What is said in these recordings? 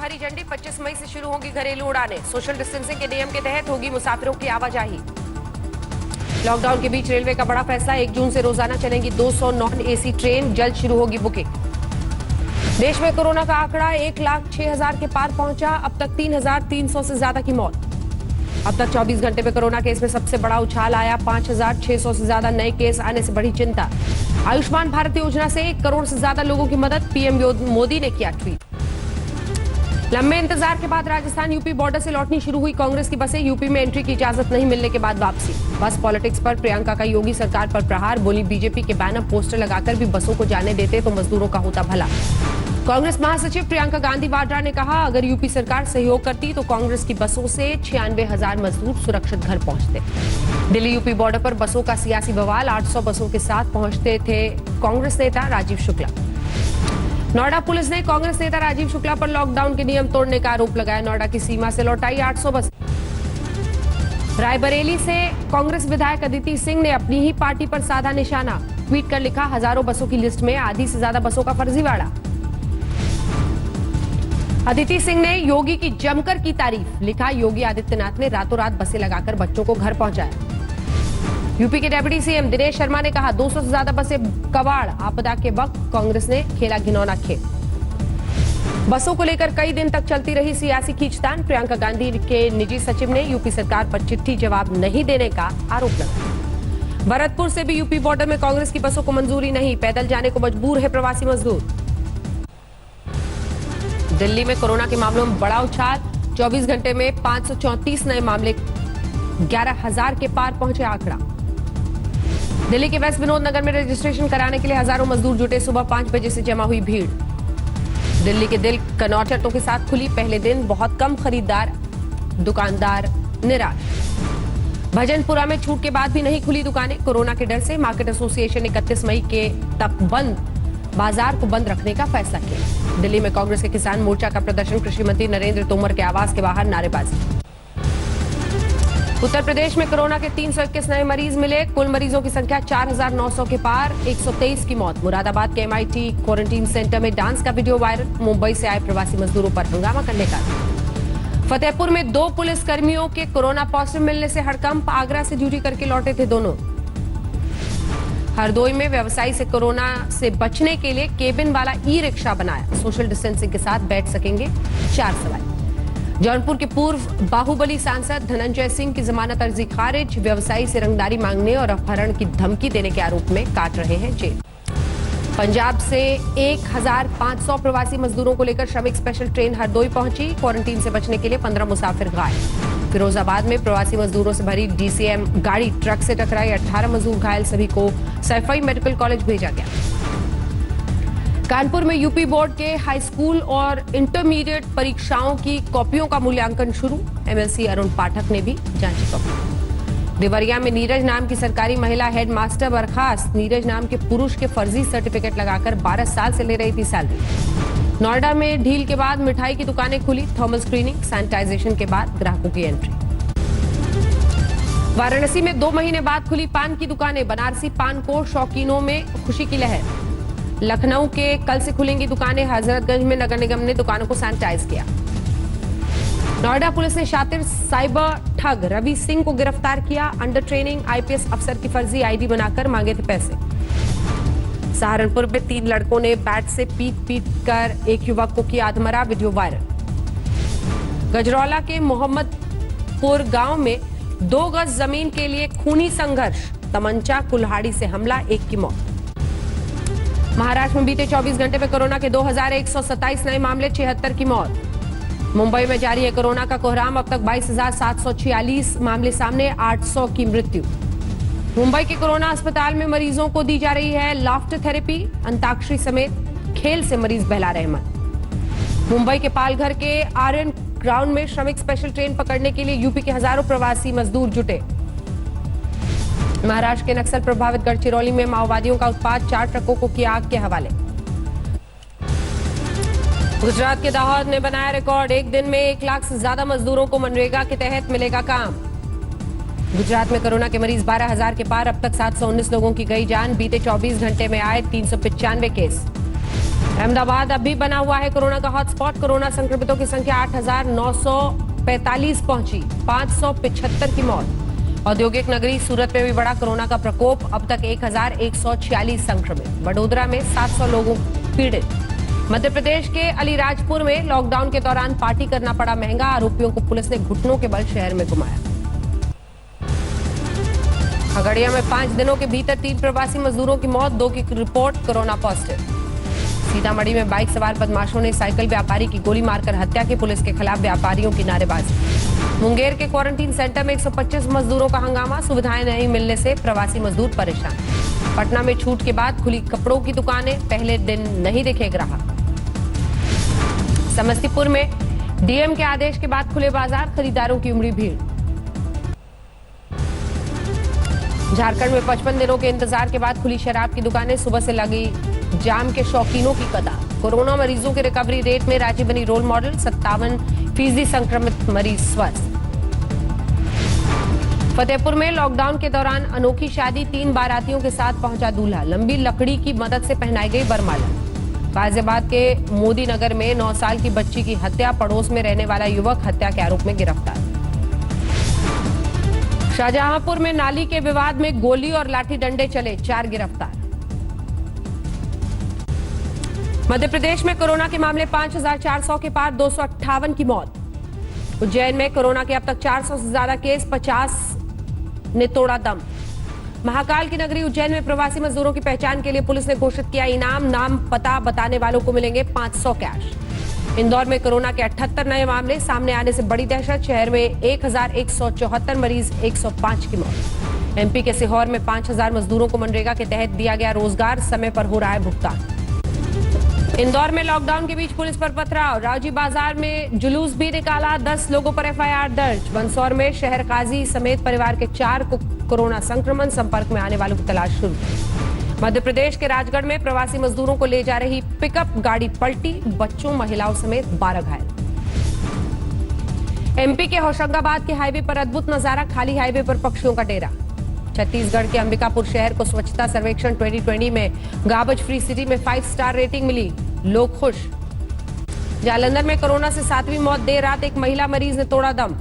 हरी झंडी। 25 मई से शुरू होगी घरेलू उड़ानें। सोशल डिस्टेंसिंग के नियम के तहत होगी मुसाफिरों की आवाजाही। लॉकडाउन के बीच रेलवे का बड़ा फैसला। 1 जून से रोजाना चलेंगी 200 नॉन एसी ट्रेन। जल्द शुरू होगी बुकिंग। देश में कोरोना का आंकड़ा 1,06,000 के पार पहुंचा। अब तक 3,300 से ज्यादा की मौत। अब तक 24 घंटे में कोरोना केस में सबसे बड़ा उछाल आया। 5,600 से ज्यादा नए केस आने से बढ़ी चिंता। आयुष्मान भारत योजना से 1 करोड़ से ज्यादा लोगों की मदद। पीएम मोदी ने किया ट्वीट। लंबे इंतजार के बाद राजस्थान यूपी बॉर्डर से लौटनी शुरू हुई कांग्रेस की बसें। यूपी में एंट्री की इजाजत नहीं मिलने के बाद वापसी। बस पॉलिटिक्स पर प्रियंका का योगी सरकार पर प्रहार। बोली, बीजेपी के बैनर पोस्टर लगाकर भी बसों को जाने देते तो मजदूरों का होता भला। कांग्रेस महासचिव प्रियंका गांधी वाड्रा ने कहा, अगर यूपी सरकार सहयोग करती तो कांग्रेस की बसों से 96,000 मजदूर सुरक्षित घर पहुंचते। दिल्ली यूपी बॉर्डर पर बसों का सियासी बवाल। 800 बसों के साथ पहुंचते थे कांग्रेस नेता राजीव शुक्ला। नोएडा पुलिस ने कांग्रेस नेता राजीव शुक्ला पर लॉकडाउन के नियम तोड़ने का आरोप लगाया। नोएडा की सीमा से लौटाई 800 बस। रायबरेली से कांग्रेस विधायक अदिति सिंह ने अपनी ही पार्टी पर साधा निशाना। ट्वीट कर लिखा, हजारों बसों की लिस्ट में आधी से ज्यादा बसों का फर्जीवाड़ा। अदिति सिंह ने योगी की जमकर की तारीफ। लिखा, योगी आदित्यनाथ ने रातों रात बसें लगाकर बच्चों को घर पहुंचाया। यूपी के डेप्यूटी सीएम दिनेश शर्मा ने कहा, 200 से ज्यादा बसें कबाड़। आपदा के वक्त कांग्रेस ने खेला घिनौना खेल। बसों को लेकर कई दिन तक चलती रही सियासी खींचतान। प्रियंका गांधी के निजी सचिव ने यूपी सरकार पर चिट्ठी जवाब नहीं देने का आरोप लगाया। भरतपुर से भी यूपी बॉर्डर में कांग्रेस की बसों को मंजूरी नहीं। पैदल जाने को मजबूर है प्रवासी मजदूर। दिल्ली में कोरोना के मामलों में बड़ा उछाल। 24 घंटे में 534 नए मामले। 11,000 के पार पहुंचे आंकड़ा। दिल्ली के वेस्ट विनोद नगर में रजिस्ट्रेशन कराने के लिए हजारों मजदूर जुटे। सुबह 5 बजे से जमा हुई भीड़। दिल्ली के दिल कनौज शर्तों के साथ खुली। पहले दिन बहुत कम खरीदार, दुकानदार निराश। भजनपुरा में छूट के बाद भी नहीं खुली दुकानें। कोरोना के डर से मार्केट एसोसिएशन 31 मई के तक बाजार को बंद रखने का फैसला किया। दिल्ली में कांग्रेस के किसान मोर्चा का प्रदर्शन। कृषि मंत्री नरेंद्र तोमर के आवास के बाहर नारेबाजी। उत्तर प्रदेश में कोरोना के 321 नए मरीज मिले। कुल मरीजों की संख्या 4,900 के पार। 123 की मौत। मुरादाबाद के MIT क्वारंटीन सेंटर में डांस का वीडियो वायरल। मुंबई से आए प्रवासी मजदूरों पर हंगामा करने का। फतेहपुर में 2 पुलिस कर्मियों के कोरोना पॉजिटिव मिलने से हड़कंप। आगरा से ड्यूटी करके लौटे थे दोनों। हरदोई में व्यवसायी से कोरोना से बचने के लिए केबिन वाला ई-रिक्शा बनाया। सोशल डिस्टेंसिंग के साथ बैठ सकेंगे 4 सवारी। जौनपुर के पूर्व बाहुबली सांसद धनंजय सिंह की जमानत अर्जी खारिज। व्यवसायी से रंगदारी मांगने और अपहरण की धमकी देने के आरोप में काट रहे हैं जेल। पंजाब से 1,500 प्रवासी मजदूरों को लेकर श्रमिक स्पेशल ट्रेन हरदोई पहुंची। क्वारंटीन से बचने के लिए 15 मुसाफिर घायल। फिरोजाबाद में प्रवासी मजदूरों से भरी DCM गाड़ी ट्रक से टकराई। 18 मजदूर घायल। सभी को सैफई मेडिकल कॉलेज भेजा गया। कानपुर में यूपी बोर्ड के हाई स्कूल और इंटरमीडिएट परीक्षाओं की कॉपियों का मूल्यांकन शुरू। MLC अरुण पाठक ने भी जांची कॉपी। देवरिया में नीरज नाम की सरकारी महिला हेड मास्टर बर्खास्त। नीरज नाम के पुरुष के फर्जी सर्टिफिकेट लगाकर 12 साल से ले रही थी सैलरी। नोएडा में ढील के बाद मिठाई की दुकानें खुली। थर्मल स्क्रीनिंग, सैनिटाइजेशन के बाद ग्राहकों की एंट्री। वाराणसी में 2 महीने बाद खुली पान की दुकानें। बनारसी पान को शौकीनों में खुशी की लहर। लखनऊ के कल से खुलेंगी दुकानें। हजरतगंज में नगर निगम ने दुकानों को सैनिटाइज किया। नोएडा पुलिस ने शातिर साइबर ठग रवि सिंह को गिरफ्तार किया। अंडर ट्रेनिंग IPS अफसर की फर्जी ID बनाकर मांगे थे पैसे। सहारनपुर में 3 लड़कों ने बैट से पीट कर एक युवक को किया अधमरा। Video viral. गजरौला के मोहम्मदपुर गांव में 2 गज जमीन के लिए खूनी संघर्ष। तमंचा कुल्हाड़ी से हमला। 1 की मौत। महाराष्ट्र में बीते 24 घंटे में कोरोना के 2,127 नए मामले। 76 की मौत। मुंबई में जारी है कोरोना का कोहराम। अब तक 22,746 मामले सामने। 800 की मृत्यु। मुंबई के कोरोना अस्पताल में मरीजों को दी जा रही है लाफ्टर थेरेपी। अंताक्षरी समेत खेल से मरीज बहला रहे मन। मुंबई के पालघर के आर्यन ग्राउंड में श्रमिक स्पेशल ट्रेन पकड़ने के लिए यूपी के हजारों प्रवासी मजदूर जुटे। महाराष्ट्र के नक्सल प्रभावित गढ़चिरौली में माओवादियों का उत्पात। 4 ट्रकों को किया आग के हवाले। गुजरात के दाहोद ने बनाया रिकॉर्ड। एक दिन में 1 लाख से ज्यादा मजदूरों को मनरेगा के तहत मिलेगा काम। गुजरात में कोरोना के मरीज 12,000 के पार। अब तक 719 लोगों की गई जान। बीते 24 घंटे में आए 395 केस। अहमदाबाद अब भी बना हुआ है कोरोना का हॉटस्पॉट। कोरोना संक्रमितों की संख्या 8,945 पहुंची, 575 की मौत। औद्योगिक नगरी सूरत में भी बढ़ा कोरोना का प्रकोप, अब तक 1,146 संक्रमित। वडोदरा में 700 लोगों पीड़ित। मध्य प्रदेश के अलीराजपुर में लॉकडाउन के दौरान पार्टी करना पड़ा महंगा, आरोपियों को पुलिस ने घुटनों के बल शहर में घुमाया। खगड़िया में 5 दिनों के भीतर 3 प्रवासी मजदूरों की मौत, 2 की रिपोर्ट कोरोना पॉजिटिव। सीतामढ़ी में बाइक सवार बदमाशों ने साइकिल व्यापारी की गोली मारकर हत्या की, पुलिस के खिलाफ व्यापारियों की नारेबाजी। मुंगेर के क्वारंटीन सेंटर में 125 मजदूरों का हंगामा, सुविधाएं नहीं मिलने से प्रवासी मजदूर परेशान। पटना में छूट के बाद खुली कपड़ों की दुकानें, पहले दिन नहीं दिखे ग्राहक। समस्तीपुर में डीएम के आदेश के बाद खुले बाजार, खरीदारों की उमड़ी भीड़। झारखंड में 55 दिनों के इंतजार के बाद खुली शराब की दुकानें, सुबह से लगी जाम के शौकीनों की कतार। कोरोना मरीजों के रिकवरी रेट में रांची बनी रोल मॉडल, 57% संक्रमित मरीज स्वस्थ। फतेहपुर में लॉकडाउन के दौरान अनोखी शादी, 3 बारातियों के साथ पहुंचा दूल्हा, लंबी लकड़ी की मदद से पहनाई गई वरमाला। गाजियाबाद के मोदी नगर में 9 साल की बच्ची की हत्या, पड़ोस में रहने वाला युवक हत्या के आरोप में गिरफ्तार। शाहजहांपुर में नाली के विवाद में गोली और लाठी डंडे चले, 4 गिरफ्तार। मध्य प्रदेश में कोरोना के मामले 5,400 के पार, 258 की मौत। उज्जैन में कोरोना के अब तक 400 से ज्यादा केस, 50 ने तोड़ा दम। महाकाल की नगरी उज्जैन में प्रवासी मजदूरों की पहचान के लिए पुलिस ने घोषित किया इनाम, नाम पता बताने वालों को मिलेंगे 500 कैश। इंदौर में कोरोना के 78 नए मामले, सामने आने से बड़ी दहशत, शहर में 1,174 मरीज, 105 की मौत। एमपी के सीहोर में 5,000 मजदूरों को मनरेगा के तहत दिया गया रोजगार, समय पर हो रहा है भुगतान। इंदौर में लॉकडाउन के बीच पुलिस पर पथराव, रावजी बाजार में जुलूस भी निकाला, 10 लोगों पर एफआईआर दर्ज। मंदसौर में शहर काजी समेत परिवार के 4 को कोरोना संक्रमण, संपर्क में आने वालों की तलाश शुरू। मध्य प्रदेश के राजगढ़ में प्रवासी मजदूरों को ले जा रही पिकअप गाड़ी पलटी, बच्चों महिलाओं समेत 12 घायल। एमपी के होशंगाबाद के हाईवे पर अद्भुत नजारा, खाली हाईवे पर पक्षियों का डेरा। छत्तीसगढ़ के अंबिकापुर शहर को स्वच्छता सर्वेक्षण 2020 में गार्बेज फ्री सिटी में 5 स्टार रेटिंग मिली, लोग खुश। जालंधर में कोरोना से 7वीं मौत, देर रात एक महिला मरीज ने तोड़ा दम।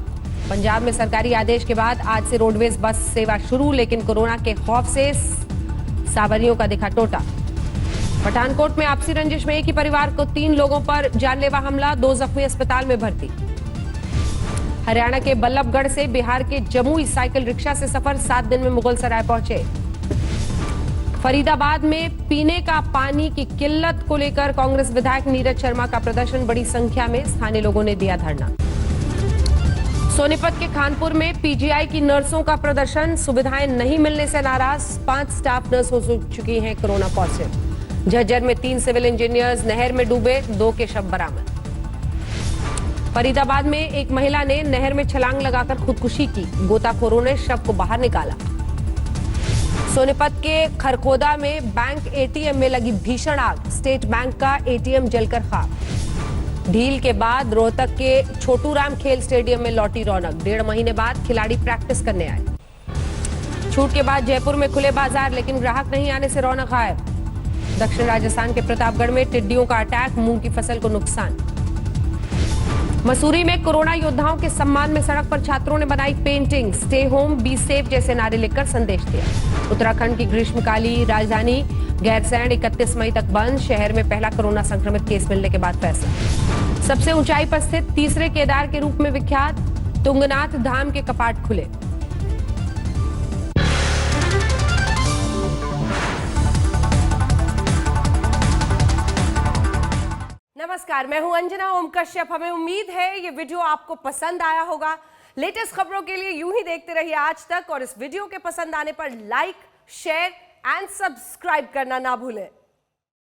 पंजाब में सरकारी आदेश के बाद आज से रोडवेज बस सेवा शुरू, लेकिन कोरोना के खौफ से सवारियों का दिखा टोटा। पठानकोट में आपसी रंजिश में एक ही परिवार को 3 लोगों पर जानलेवा हमला, 2 जख्मी अस्पताल में भर्ती। हरियाणा के बल्लभगढ़ से बिहार के जमुई साइकिल रिक्शा से सफर, 7 दिन में मुगलसराय पहुंचे। फरीदाबाद में पीने का पानी की किल्लत को लेकर कांग्रेस विधायक नीरज शर्मा का प्रदर्शन, बड़ी संख्या में स्थानीय लोगों ने दिया धरना। सोनीपत के खानपुर में पीजीआई की नर्सों का प्रदर्शन, सुविधाएं नहीं मिलने से नाराज, 5 स्टाफ नर्स हो चुकी हैं कोरोना पॉजिटिव। झज्जर में 3 सिविल इंजीनियर्स नहर में डूबे, 2 के शव बरामद। फरीदाबाद में एक महिला ने नहर में छलांग लगाकर खुदकुशी की, गोताखोरों ने शव को बाहर निकाला। सोनीपत के खरखोदा में बैंक एटीएम में लगी भीषण आग, स्टेट बैंक का एटीएम जलकर खाक। ढील के बाद रोहतक के छोटू राम खेल स्टेडियम में लौटी रौनक, 1.5 महीने बाद खिलाड़ी प्रैक्टिस करने आए। छूट के बाद जयपुर में खुले बाजार, लेकिन ग्राहक नहीं आने से रौनक गायब। दक्षिण राजस्थान के प्रतापगढ़ में टिड्डियों का अटैक, मूंग की फसल को नुकसान। मसूरी में कोरोना योद्धाओं के सम्मान में सड़क पर छात्रों ने बनाई painting, stay home be safe जैसे नारे लिखकर संदेश दिया। उत्तराखंड की ग्रीष्मकालीन राजधानी गैरसैंण 31 मई तक बंद, शहर में पहला कोरोना संक्रमित केस मिलने के बाद फैसला। सबसे ऊंचाई पर स्थित तीसरे केदार के रूप में विख्यात तुंगनाथ धाम के कपाट खुले। नमस्कार, मैं हूं अंजना ओम कश्यप। हमें उम्मीद है ये वीडियो आपको पसंद आया होगा। लेटेस्ट खबरों के लिए यूं ही देखते रहिए आज तक, और इस वीडियो के पसंद आने पर लाइक, शेयर एंड सब्सक्राइब करना ना भूलें।